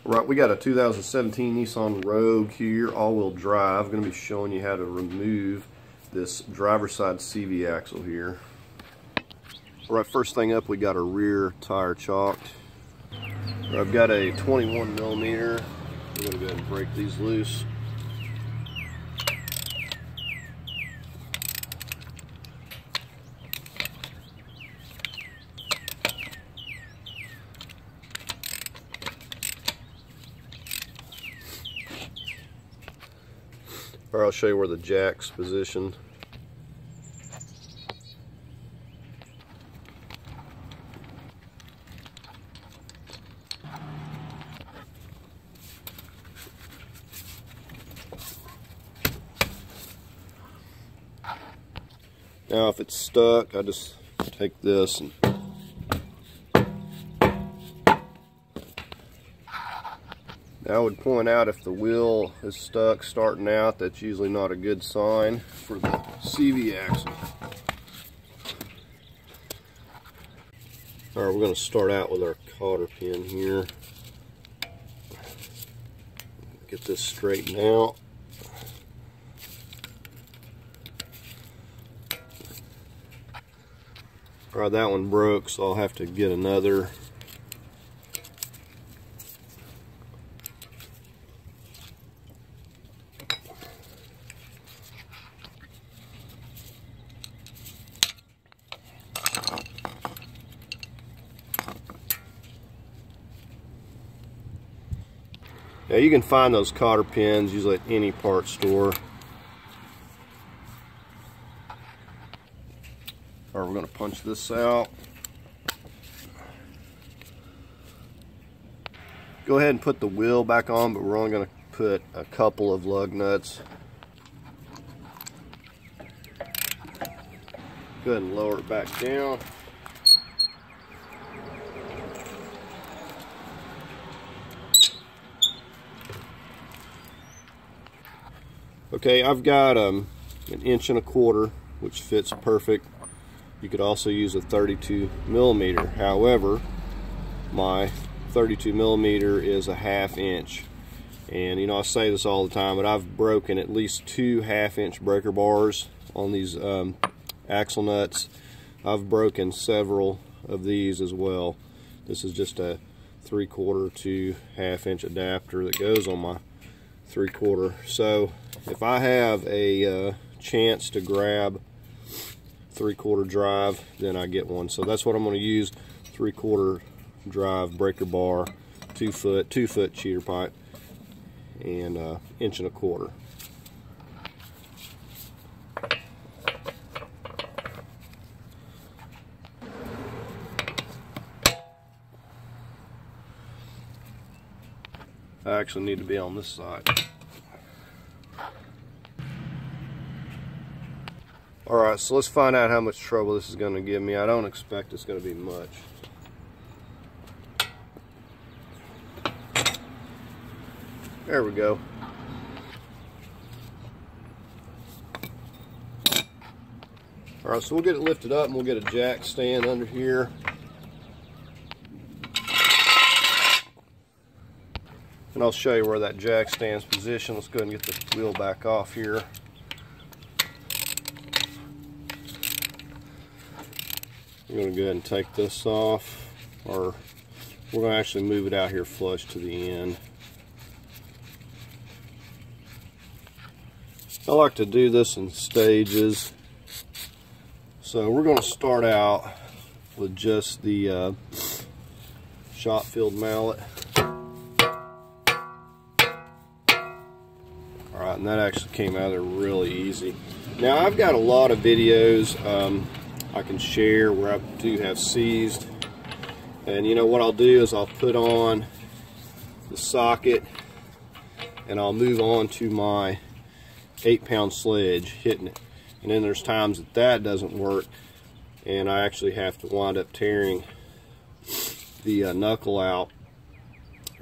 Right, we got a 2017 Nissan Rogue here, all-wheel drive. I'm going to be showing you how to remove this driver's side CV axle here. All right, first thing up, we got a rear tire chalked. I've got a 21 millimeter. I'm going to go ahead and break these loose. Or I'll show you where the jack's positioned. Now if it's stuck, I just take this and I would point out if the wheel is stuck starting out, that's usually not a good sign for the CV axle. Alright, we're going to start out with our cotter pin here. Get this straightened out. Alright, that one broke, so I'll have to get another. Now you can find those cotter pins usually at any parts store. Alright, we're going to punch this out. Go ahead and put the wheel back on, but we're only going to put a couple of lug nuts. Go ahead and lower it back down. Okay, I've got an 1.25 inches, which fits perfect. You could also use a 32 millimeter. However, my 32 millimeter is a 1/2 inch. And you know, I say this all the time, but I've broken at least 2 1/2-inch breaker bars on these axle nuts. I've broken several of these as well. This is just a 3/4 to 1/2 inch adapter that goes on my 3/4. So if I have a chance to grab 3/4 drive, then I get one. So that's what I'm going to use: 3/4 drive breaker bar, 2 foot cheater pipe, and 1.25 inches. I actually need to be on this side. Alright, so let's find out how much trouble this is going to give me. I don't expect it's going to be much. There we go. Alright, so we'll get it lifted up and we'll get a jack stand under here. And I'll show you where that jack stand's positioned. Let's go ahead and get the wheel back off here. I'm going to go ahead and take this off, or we're going to actually move it out here flush to the end. I like to do this in stages. So we're going to start out with just the shot filled mallet. Alright, and that actually came out of there really easy. Now I've got a lot of videos I can share where I do have seized, and you know what I'll do is I'll put on the socket and I'll move on to my 8-pound sledge hitting it, and then there's times that that doesn't work and I actually have to wind up tearing the knuckle out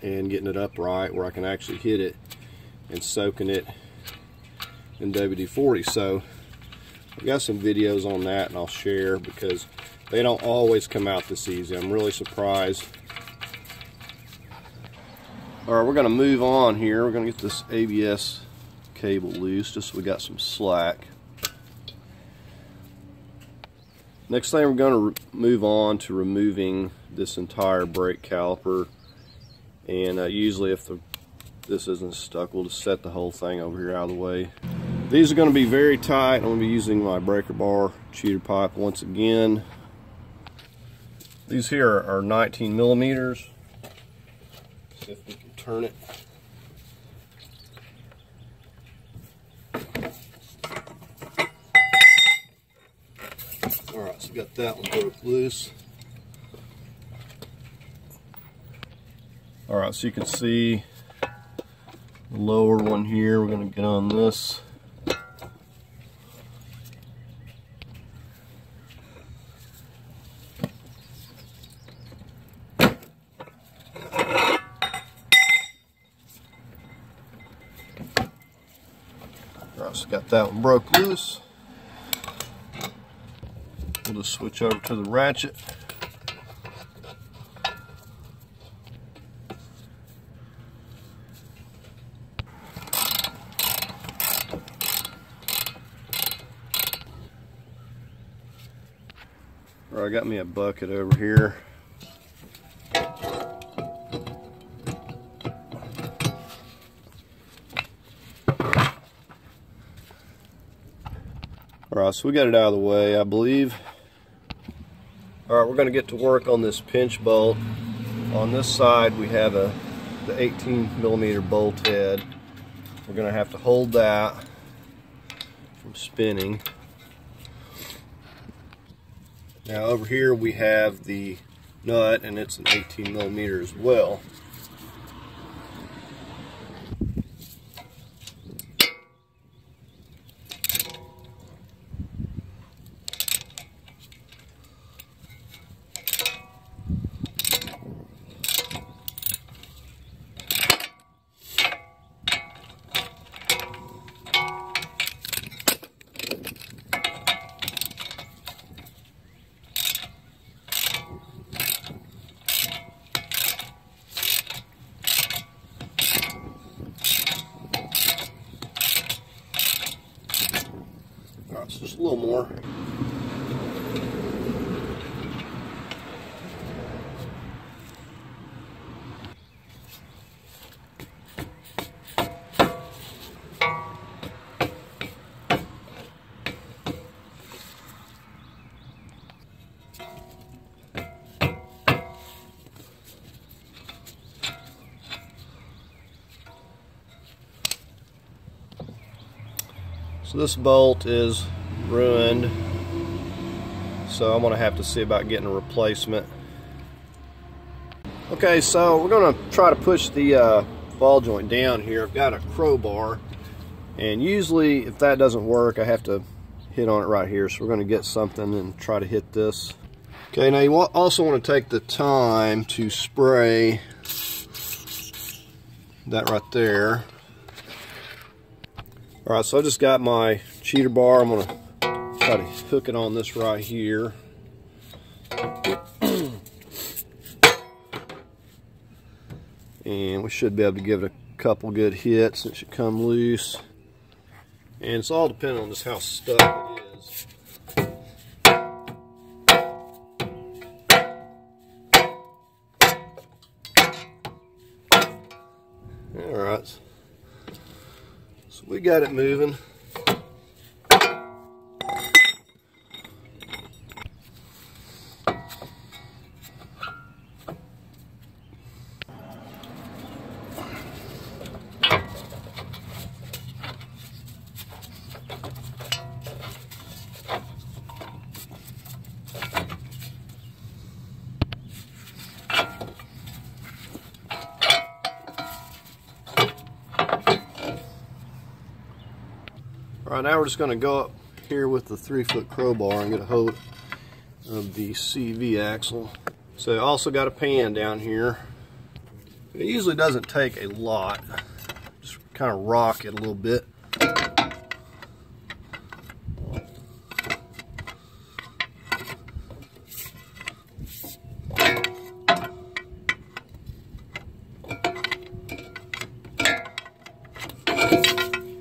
and getting it upright where I can actually hit it and soaking it in WD-40. So I've got some videos on that and I'll share, because they don't always come out this easy. I'm really surprised Alright, we're going to move on here. We're going to get this ABS cable loose just so we got some slack. Next thing, we're going to move on to removing this entire brake caliper. And usually if this isn't stuck, we'll just set the whole thing over here out of the way. These are going to be very tight. I'm going to be using my breaker bar cheater pipe once again. These here are 19 millimeters. See if we can turn it. Alright, so we got that one broke loose. Alright, so you can see the lower one here. We're going to get on this. Alright, so got that one broke loose. We'll just switch over to the ratchet. Alright, I got me a bucket over here. Alright, so we got it out of the way, I believe. Alright, we're going to get to work on this pinch bolt. On this side we have the 18 millimeter bolt head. We're going to have to hold that from spinning. Now over here we have the nut, and it's an 18 millimeter as well. So just a little more. So this bolt is ruined, so I'm going to have to see about getting a replacement. Okay, so we're going to try to push the ball joint down here. I've got a crowbar, and usually if that doesn't work I have to hit on it right here, so we're going to get something and try to hit this. Okay, now you also want to take the time to spray that right there. Alright, so I just got my cheater bar. I'm going to try to hook it on this right here. And we should be able to give it a couple good hits. It should come loose. And it's all dependent on just how stuck it is. Alright. So we got it moving. Alright, now we're just going to go up here with the 3-foot crowbar and get a hold of the CV axle. So I also got a pan down here. It usually doesn't take a lot. Just kind of rock it a little bit.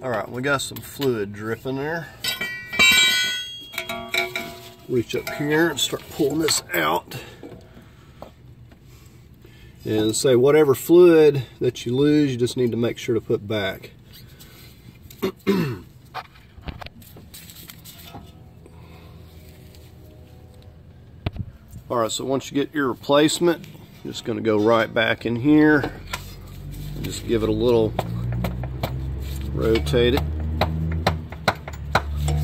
Alright, we got some fluid dripping there. Reach up here and start pulling this out. And say whatever fluid that you lose, you just need to make sure to put back. Alright, so once you get your replacement, you're just going to go right back in here and just give it a little rotate it.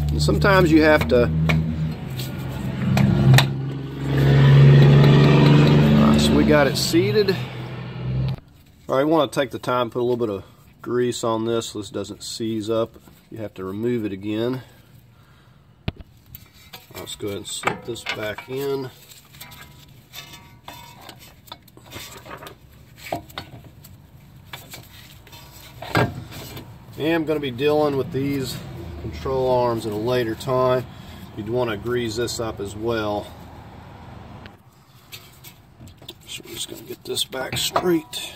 And sometimes you have to so we got it seated. Alright, you want to take the time, put a little bit of grease on this so this doesn't seize up. You have to remove it again. Let's go ahead and slip this back in. And I'm going to be dealing with these control arms at a later time. You'd want to grease this up as well. So we're just going to get this back straight.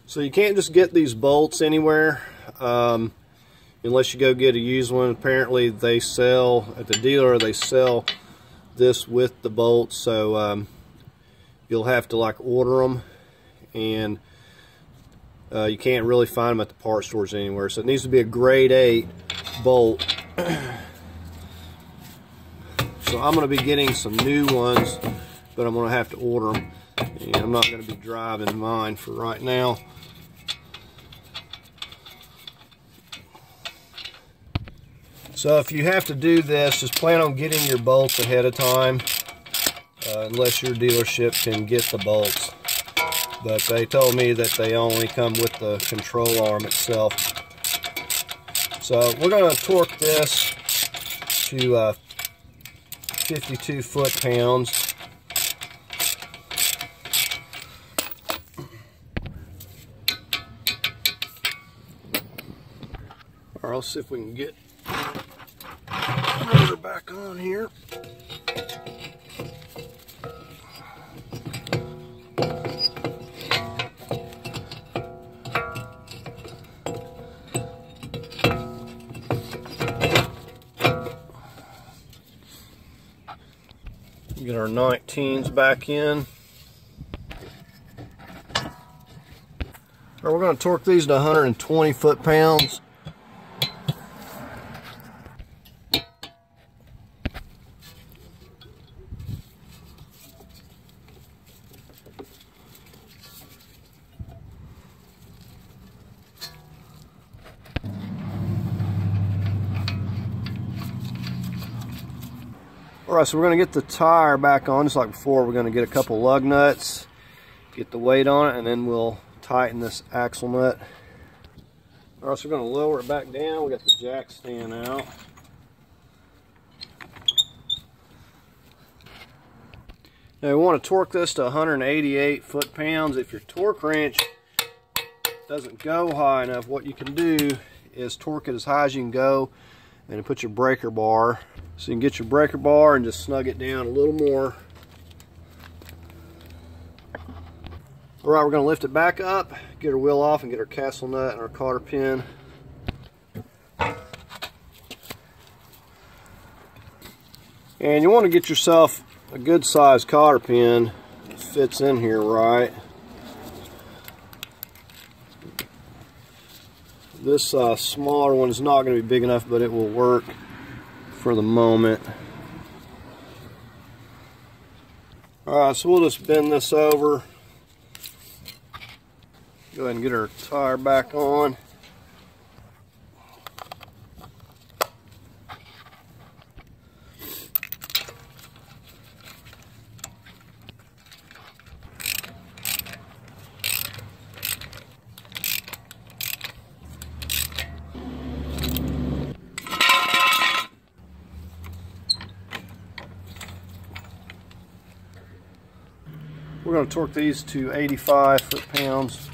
So you can't just get these bolts anywhere unless you go get a used one. Apparently they sell, at the dealer, they sell this with the bolts, so you'll have to like order them, and you can't really find them at the parts stores anywhere. So it needs to be a grade 8 bolt. So I'm going to be getting some new ones, but I'm going to have to order them, and I'm not going to be driving mine for right now. So if you have to do this, just plan on getting your bolts ahead of time, unless your dealership can get the bolts. But they told me that they only come with the control arm itself. So we're going to torque this to 52 foot-pounds. Or let's see if we can get the motor back on here. Get our 19s back in. All right, we're going to torque these to 120 foot-pounds. Alright, so we're going to get the tire back on just like before. We're going to get a couple lug nuts, get the weight on it, and then we'll tighten this axle nut. Alright, so we're going to lower it back down. We got the jack stand out. Now we want to torque this to 188 foot-pounds. If your torque wrench doesn't go high enough, what you can do is torque it as high as you can go, and then put your breaker bar. So you can get your breaker bar and just snug it down a little more. Alright, we're going to lift it back up, get our wheel off, and get our castle nut and our cotter pin. And you want to get yourself a good sized cotter pin that fits in here right. This smaller one is not going to be big enough, but it will work for the moment. Alright, so we'll just bend this over. Go ahead and get our tire back on. We're going to torque these to 85 foot-pounds.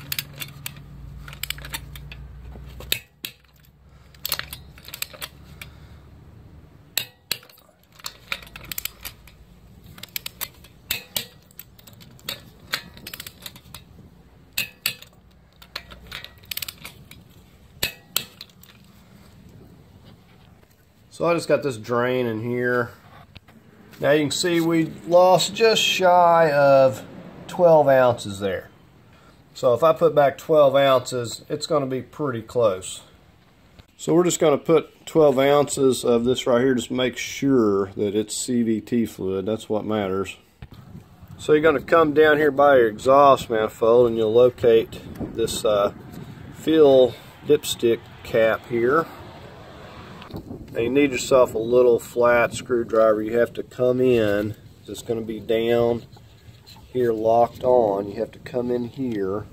So I just got this drain in here. Now you can see we lost just shy of 12 ounces there. So if I put back 12 ounces, it's going to be pretty close. So we're just going to put 12 ounces of this right here, just make sure that it's CVT fluid. That's what matters. So you're going to come down here by your exhaust manifold and you'll locate this fill dipstick cap here. Now you need yourself a little flat screwdriver. You have to come in. It's going to be down here locked on. You have to come in here.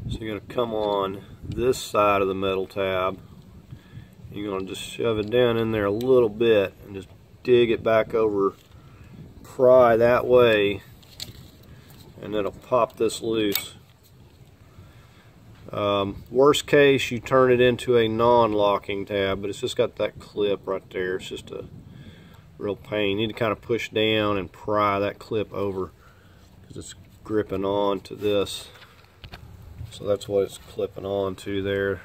So you're going to come on this side of the metal tab. You're going to just shove it down in there a little bit and just dig it back over, pry that way, and it'll pop this loose. Worst case, you turn it into a non-locking tab, but it's just got that clip right there. It's just a real pain. You need to kind of push down and pry that clip over because it's gripping on to this. So that's what it's clipping on to there.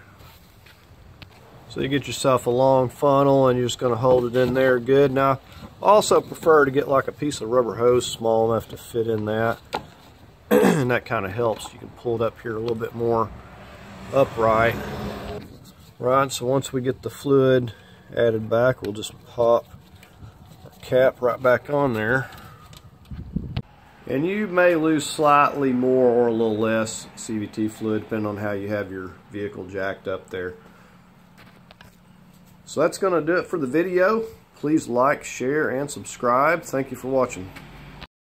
So you get yourself a long funnel and you're just going to hold it in there good. Now, I also prefer to get like a piece of rubber hose small enough to fit in that. And that kind of helps. You can pull it up here a little bit more upright. Right, so once we get the fluid added back, we'll just pop our cap right back on there. And you may lose slightly more or a little less CVT fluid depending on how you have your vehicle jacked up there. So that's going to do it for the video. Please like, share, and subscribe. Thank you for watching.